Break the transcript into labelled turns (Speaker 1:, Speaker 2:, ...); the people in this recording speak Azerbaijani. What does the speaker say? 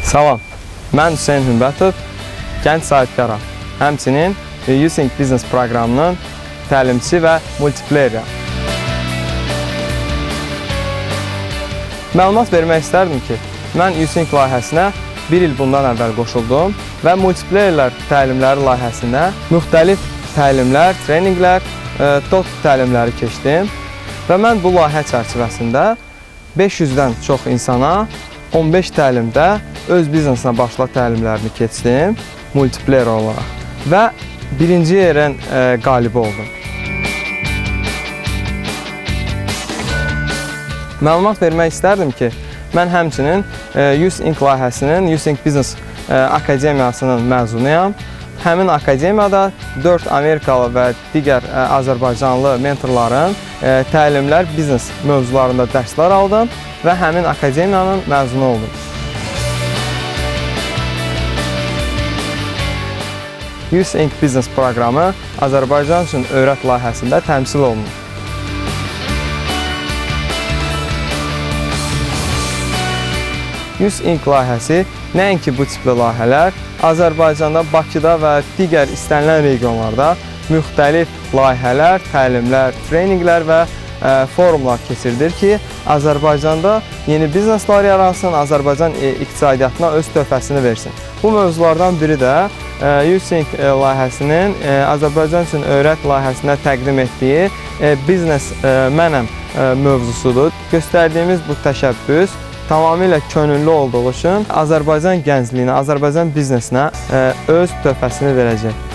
Speaker 1: Salam, mən Hüseyn Hümbətov, gənc sahibkaram, həmçinin Using Business proqramının təlimçisi və multiplayeriyəm. Məlumat vermək istərdim ki, mən Using layihəsinə bir il bundan əvvəl qoşuldum və multiplayerlər təlimləri layihəsində müxtəlif təlimlər, treninqlər, TOT təlimləri keçdim və mən bu layihə çərçivəsində 500-dən çox insana 15 təlimdə öz biznesinə başla təlimlərini keçdim multiplayer olaraq və birinci yerin qalibi oldum. Məlumat vermək istərdim ki, mən həmçinin Using layihəsinin, Using Business Akademiyasının məzunuyam. Həmin akademiyada 4 Amerikalı və digər Azərbaycanlı mentorların təlimlər, biznes mövzularında dərslər aldım və həmin akademiyanın məzunu oldum. Using Business proqramı Azərbaycan üçün öyrət layihəsində təmsil olunur. Using layihəsi nəinki bu tipli layihələr, Azərbaycanda, Bakıda və digər istənilən regionlarda müxtəlif layihələr, təlimlər, treninqlər və forumlar keçirilir ki, Azərbaycanda yeni bizneslər yaransın, Azərbaycan iqtisadiyyatına öz töhfəsini versin. Bu mövzulardan biri də Using layihəsinin Azərbaycan üçün öyrət layihəsində təqdim etdiyi Biznes Mənəm mövzusudur. Göstərdiyimiz bu təşəbbüs tamamilə könüllü olduğu üçün Azərbaycan gəncliyinə, Azərbaycan biznesinə öz töhfəsini verəcək.